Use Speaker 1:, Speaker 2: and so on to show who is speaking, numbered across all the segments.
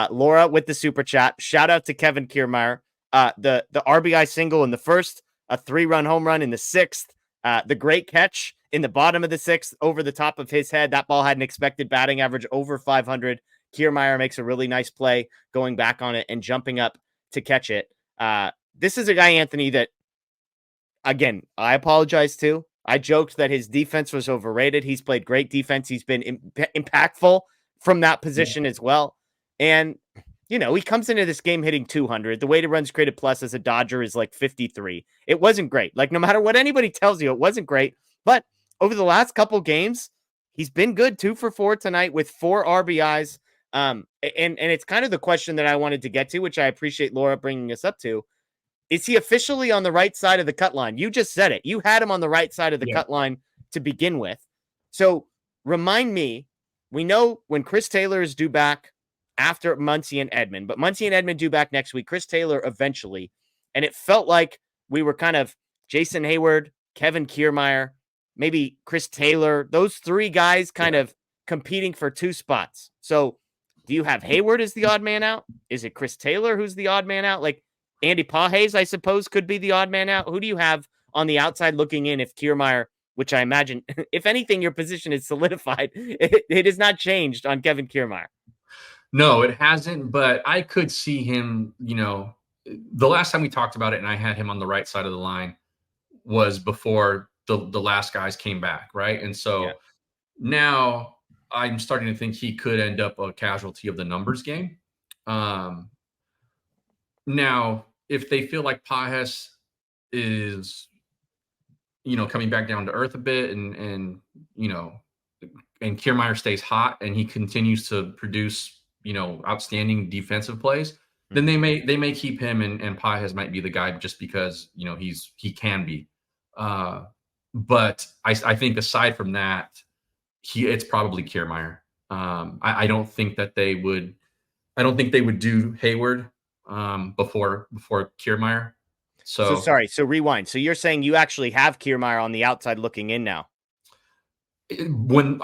Speaker 1: Laura with the super chat. Shout out to Kevin Kiermaier. The RBI single in the first, a 3-run home run in the sixth, the great catch in the bottom of the sixth over the top of his head. That ball had an expected batting average over 500. Kiermaier makes a really nice play going back on it and jumping up to catch it. This is a guy, Anthony, that, again, I apologize to. I joked that his defense was overrated. He's played great defense. He's been impactful from that position as well. And, he comes into this game hitting 200. The weighted runs created plus as a Dodger is like 53. It wasn't great. Like, no matter what anybody tells you, it wasn't great. But over the last couple games, he's been good. 2 for 4 tonight with 4 RBIs. And it's kind of the question that I wanted to get to, which I appreciate Laura bringing us up to. Is he officially on the right side of the cut line? You just said it. You had him on the right side of the cut line to begin with. So remind me, we know when Chris Taylor is due back after Muncy and Edman, but Muncy and Edman due back next week, Chris Taylor eventually. And it felt like we were kind of Jason Hayward, Kevin Kiermaier, maybe Chris Taylor, those 3 guys kind of competing for 2 spots. So do you have Hayward as the odd man out? Is it Chris Taylor who's the odd man out? Like, Andy Pages, I suppose, could be the odd man out. Who do you have on the outside looking in if Kiermaier, which I imagine, if anything, your position is solidified, it has not changed on Kevin Kiermaier?
Speaker 2: No, it hasn't, but I could see him, the last time we talked about it and I had him on the right side of the line was before the last guys came back, right? And so now I'm starting to think he could end up a casualty of the numbers game. Now, if they feel like Pages is, coming back down to earth a bit and Kiermaier stays hot and he continues to produce, outstanding defensive plays, then they may keep him and Pages might be the guy just because, he can be. But I think aside from that, it's probably Kiermaier. I don't think they would do Hayward before Kiermaier. So
Speaker 1: sorry. So rewind. So you're saying you actually have Kiermaier on the outside looking in now?
Speaker 2: When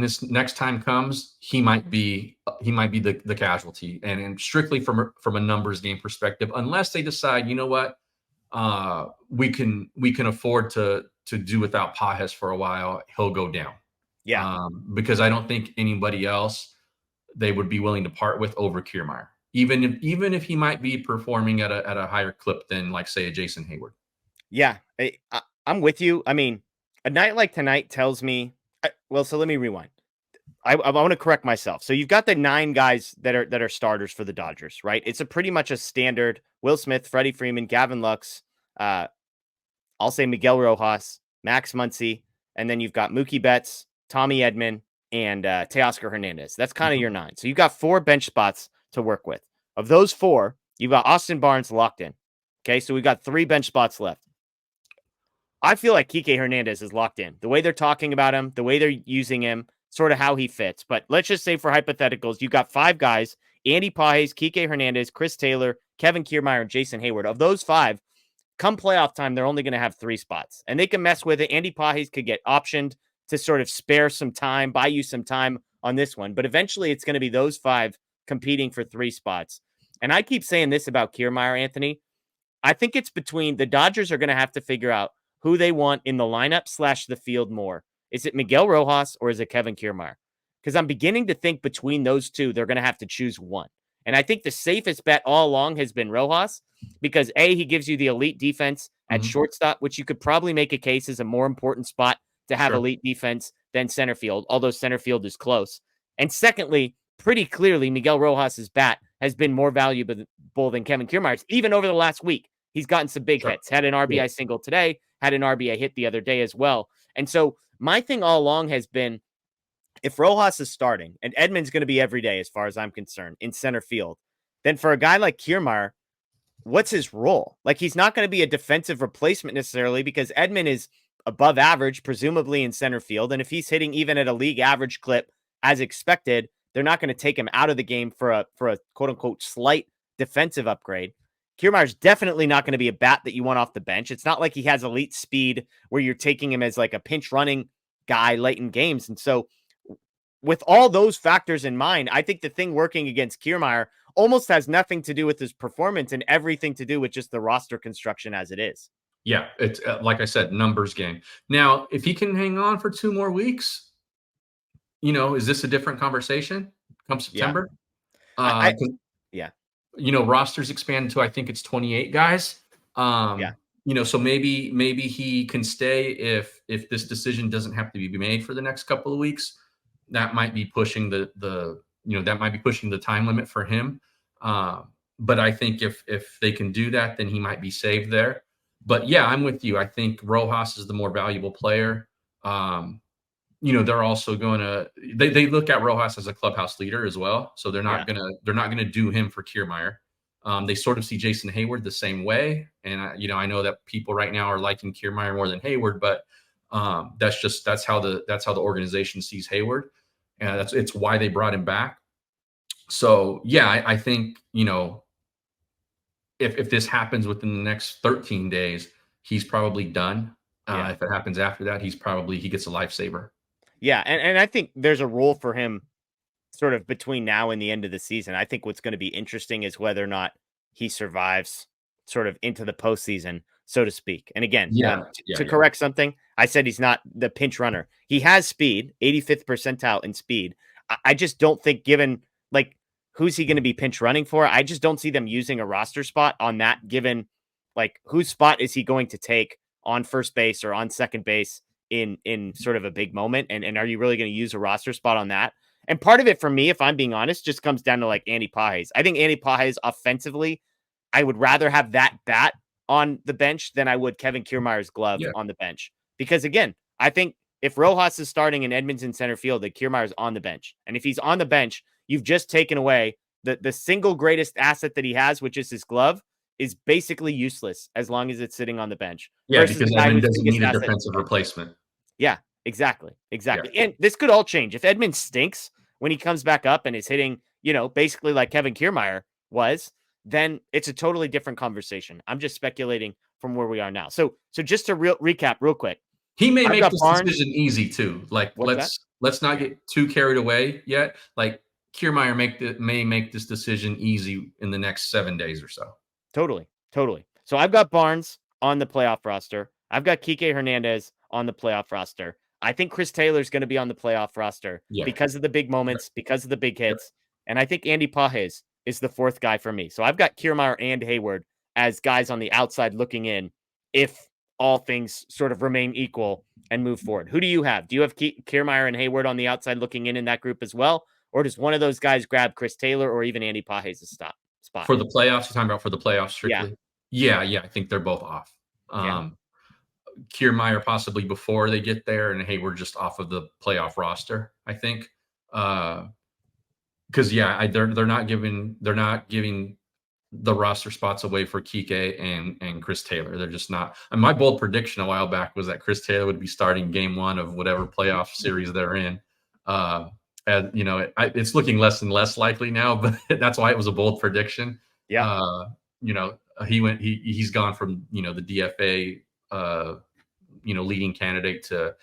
Speaker 2: this next time comes, he might be the casualty, and strictly from a numbers game perspective, unless they decide, you know what, we can afford to do without Pages for a while, he'll go down.
Speaker 1: Yeah.
Speaker 2: Because I don't think anybody else they would be willing to part with over Kiermaier, even if he might be performing at a higher clip than, like, say, a Jason Hayward.
Speaker 1: Yeah, I'm with you. I mean, a night like tonight tells me. So let me rewind. I want to correct myself. So you've got the 9 guys that are starters for the Dodgers, right? It's a pretty much a standard: Will Smith, Freddie Freeman, Gavin Lux. I'll say Miguel Rojas, Max Muncy, and then you've got Mookie Betts, Tommy Edman, and Teoscar Hernandez. That's kind of your 9. So you've got 4 bench spots to work with. Of those 4, you've got Austin Barnes locked in. Okay, so we've got 3 bench spots left. I feel like Kike Hernandez is locked in. The way they're talking about him, the way they're using him, sort of how he fits. But let's just say for hypotheticals, you've got 5 guys: Andy Pages, Kike Hernandez, Chris Taylor, Kevin Kiermaier, and Jason Hayward. Of those 5, come playoff time, they're only going to have 3 spots. And they can mess with it. Andy Pages could get optioned to sort of spare some time, buy you some time on this one. But eventually it's going to be those 5 competing for 3 spots. And I keep saying this about Kiermaier, Anthony. I think it's between the Dodgers are going to have to figure out who they want in the lineup / the field more. Is it Miguel Rojas or is it Kevin Kiermaier? Because I'm beginning to think between those 2, they're going to have to choose one. And I think the safest bet all along has been Rojas because A, he gives you the elite defense at shortstop, which you could probably make a case is a more important spot to have elite defense than center field, although center field is close. And secondly, pretty clearly, Miguel Rojas's bat has been more valuable than Kevin Kiermaier's, even over the last week. He's gotten some big hits, had an RBI single today, had an RBI hit the other day as well. And so my thing all along has been, if Rojas is starting and Edman's going to be every day, as far as I'm concerned, in center field, then for a guy like Kiermaier, what's his role? Like, he's not going to be a defensive replacement necessarily because Edman is above average, presumably in center field. And if he's hitting even at a league average clip as expected, they're not going to take him out of the game for a quote unquote slight defensive upgrade. Kiermaier's definitely not going to be a bat that you want off the bench. It's not like he has elite speed where you're taking him as like a pinch running guy late in games. And so with all those factors in mind, I think the thing working against Kiermaier almost has nothing to do with his performance and everything to do with just the roster construction as it is.
Speaker 2: Yeah, it's like I said, numbers game. Now, if he can hang on for 2 more weeks, is this a different conversation come
Speaker 1: Yeah.
Speaker 2: September?
Speaker 1: I
Speaker 2: 'Cause,
Speaker 1: yeah.
Speaker 2: rosters expand to I think it's 28 guys.
Speaker 1: Yeah.
Speaker 2: So maybe he can stay if this decision doesn't have to be made for the next couple of weeks. That might be pushing the time limit for him. But I think if they can do that, then he might be saved there. But yeah, I'm with you. I think Rojas is the more valuable player. They're also going to they look at Rojas as a clubhouse leader as well, so
Speaker 1: Yeah.
Speaker 2: they're not gonna do him for Kiermaier. They sort of see Jason Hayward the same way, and I know that people right now are liking Kiermaier more than Hayward, but that's how the organization sees Hayward, and it's why they brought him back. So yeah, I think if this happens within the next 13 days, he's probably done.
Speaker 1: Yeah.
Speaker 2: If it happens after that, he gets a lifesaver.
Speaker 1: Yeah. And I think there's a role for him sort of between now and the end of the season. I think what's going to be interesting is whether or not he survives sort of into the postseason, so to speak. And again,
Speaker 2: Yeah, yeah,
Speaker 1: to
Speaker 2: yeah.
Speaker 1: correct something, I said he's not the pinch runner. He has speed, 85th percentile in speed. I just don't think, given like who's he going to be pinch running for, I just don't see them using a roster spot on that, given like whose spot is he going to take on first base or on second base in sort of a big moment. And are you really going to use a roster spot on that? And part of it for me, if I'm being honest, just comes down to like Andy Pages. I think Andy Pages offensively, I would rather have that bat on the bench than I would Kevin Kiermaier's glove
Speaker 2: Yeah.
Speaker 1: on the bench. Because again, I think if Rojas is starting in Edmonton center field, that Kiermaier's on the bench. And if he's on the bench, you've just taken away the single greatest asset that he has, which is his glove, is basically useless as long as it's sitting on the bench.
Speaker 2: Yeah,
Speaker 1: Versus
Speaker 2: because
Speaker 1: the guy
Speaker 2: Edmund
Speaker 1: whose
Speaker 2: doesn't
Speaker 1: biggest
Speaker 2: need a
Speaker 1: asset.
Speaker 2: defensive replacement.
Speaker 1: Yeah, exactly.
Speaker 2: Yeah.
Speaker 1: Exactly. And this could all change. If Edmund stinks when he comes back up and is hitting, basically like Kevin Kiermaier was, then it's a totally different conversation. I'm just speculating from where we are now. So just to recap real quick.
Speaker 2: He may
Speaker 1: I've
Speaker 2: make
Speaker 1: got
Speaker 2: this
Speaker 1: Barnes.
Speaker 2: decision easy too. Like
Speaker 1: What's that?
Speaker 2: let's not get too carried away yet. Like Kiermaier may make this decision easy in the next 7 days or so.
Speaker 1: Totally. Totally. So I've got Barnes on the playoff roster. I've got Kike Hernandez on the playoff roster. I think Chris Taylor's going to be on the playoff roster
Speaker 2: Yeah.
Speaker 1: because of the big moments, because of the big
Speaker 2: Yep.
Speaker 1: hits. And I think Andy Pages is the fourth guy for me. So I've got Kiermaier and Hayward as guys on the outside looking in if all things sort of remain equal and move forward. Who do you have? Do you have Kiermaier and Hayward on the outside looking in that group as well? Or does one of those guys grab Chris Taylor or even Andy Pages' spot?
Speaker 2: For the playoffs, you're talking about for the playoffs
Speaker 1: Yeah.
Speaker 2: strictly? Yeah, I think they're both off.
Speaker 1: Yeah.
Speaker 2: Kiermaier possibly before they get there, and Hayward just off of the playoff roster, I think. Because they're not giving the roster spots away for Kike and Chris Taylor. They're just not. And my bold prediction a while back was that Chris Taylor would be starting game one of whatever playoff series they're in. And it's looking less and less likely now, but that's why it was a bold prediction.
Speaker 1: Yeah.
Speaker 2: He's gone from the DFA leading candidate to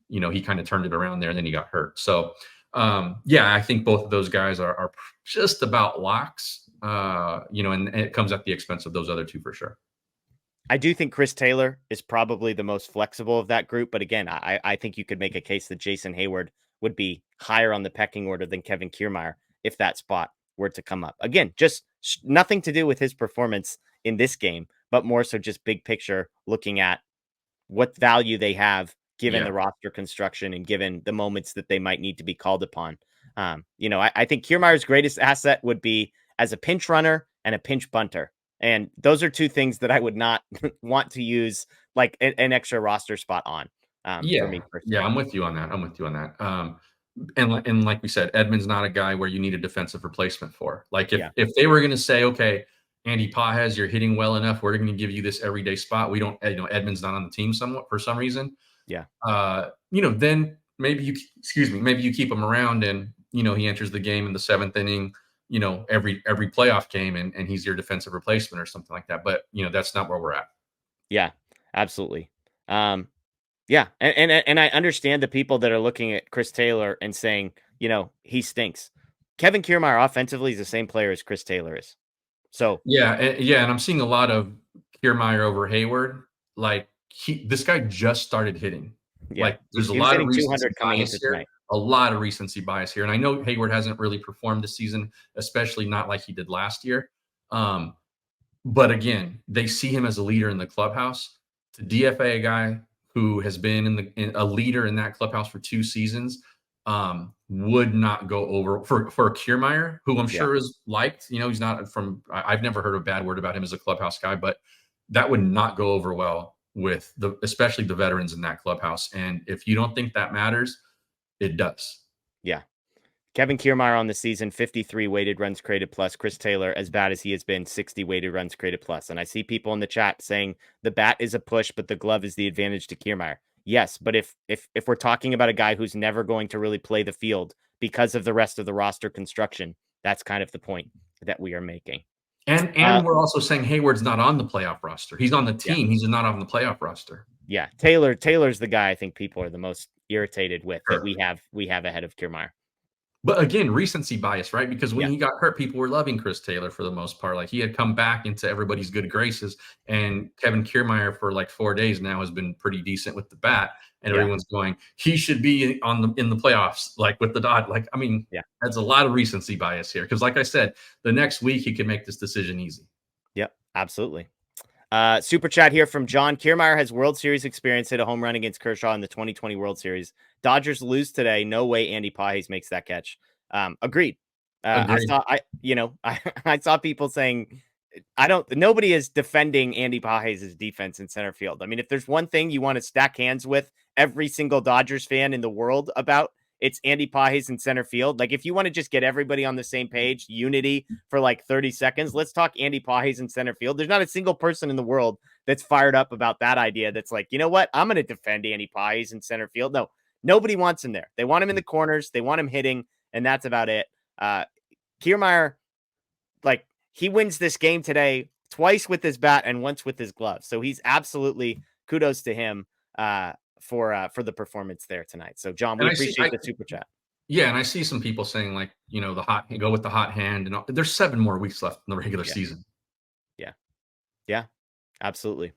Speaker 2: he kind of turned it around there and then he got hurt. So I think both of those guys are just about locks. And it comes at the expense of those other two for sure.
Speaker 1: I do think Chris Taylor is probably the most flexible of that group. But again, I think you could make a case that Jason Hayward would be higher on the pecking order than Kevin Kiermaier if that spot were to come up. Again, just nothing to do with his performance in this game, but more so just big picture looking at what value they have given the roster construction and given the moments that they might need to be called upon. I think Kiermaier's greatest asset would be as a pinch runner and a pinch bunter. And those are two things that I would not want to use like an extra roster spot on. For me personally.
Speaker 2: I'm with you on that. And like we said, Edmund's not a guy where you need a defensive replacement for. Like if they were going to say, okay, Andy Pages, you're hitting well enough, we're going to give you this everyday spot. We don't, Edmund's not on the team somewhat for some reason.
Speaker 1: Yeah.
Speaker 2: Then maybe you keep him around and he enters the game in the seventh inning. Every playoff game, and he's your defensive replacement or something like that. But that's not where we're at.
Speaker 1: Yeah, absolutely. And I understand the people that are looking at Chris Taylor and saying he stinks. Kevin Kiermaier offensively is the same player as Chris Taylor is. So
Speaker 2: Yeah, and I'm seeing a lot of Kiermaier over Hayward. Like this guy just started hitting.
Speaker 1: yeah,
Speaker 2: Like there's a
Speaker 1: he was
Speaker 2: lot of
Speaker 1: hitting
Speaker 2: recency
Speaker 1: 200 coming
Speaker 2: bias
Speaker 1: into
Speaker 2: here.
Speaker 1: tonight.
Speaker 2: A lot of recency bias here. And I know Hayward hasn't really performed this season, especially not like he did last year. But again, they see him as a leader in the clubhouse. To DFA a guy who has been a leader in that clubhouse for 2 seasons, would not go over for Kiermaier, who I'm
Speaker 1: Yeah.
Speaker 2: sure is liked. He's not from. I've never heard a bad word about him as a clubhouse guy, but that would not go over well with especially the veterans in that clubhouse. And if you don't think that matters, it does.
Speaker 1: Yeah. Kevin Kiermaier on the season, 53 weighted runs created plus. Chris Taylor, as bad as he has been, 60 weighted runs created plus. And I see people in the chat saying the bat is a push, but the glove is the advantage to Kiermaier. Yes, but if we're talking about a guy who's never going to really play the field because of the rest of the roster construction, that's kind of the point that we are making.
Speaker 2: And we're also saying Hayward's not on the playoff roster. He's on the
Speaker 1: Yeah.
Speaker 2: team. He's not on the playoff roster.
Speaker 1: Yeah, Taylor's the guy I think people are the most irritated with
Speaker 2: Sure.
Speaker 1: that we have ahead of Kiermaier.
Speaker 2: But again, recency bias, right? Because when
Speaker 1: Yeah.
Speaker 2: he got hurt, people were loving Chris Taylor for the most part. Like he had come back into everybody's good graces, and Kevin Kiermaier for like 4 days now has been pretty decent with the bat, and
Speaker 1: Yeah.
Speaker 2: everyone's going, he should be in the playoffs, like with the Dodgers. Like, I mean,
Speaker 1: Yeah.
Speaker 2: that's a lot of recency bias here. Because, like I said, the next week he can make this decision easy.
Speaker 1: Yep, absolutely. Super chat here from John. Kiermaier has World Series experience, hit a home run against Kershaw in the 2020 World Series. Dodgers lose today. No way Andy Pages makes that catch. Agreed.
Speaker 2: Agreed.
Speaker 1: I saw people saying nobody is defending Andy Pages' defense in center field. I mean, if there's one thing you want to stack hands with every single Dodgers fan in the world about, it's Andy Pages in center field. Like, if you want to just get everybody on the same page, unity for like 30 seconds, let's talk Andy Pages in center field. There's not a single person in the world that's fired up about that idea. That's like, you know what? I'm going to defend Andy Pages in center field. No, nobody wants him there. They want him in the corners. They want him hitting, and that's about it. Kiermaier, like, he wins this game today twice with his bat and once with his glove. So he's absolutely kudos to him. For the performance there tonight. So John, we appreciate the super chat.
Speaker 2: Yeah, and I see some people saying like, go with the hot hand, and there's 7 more weeks left in the regular season.
Speaker 1: Yeah, absolutely.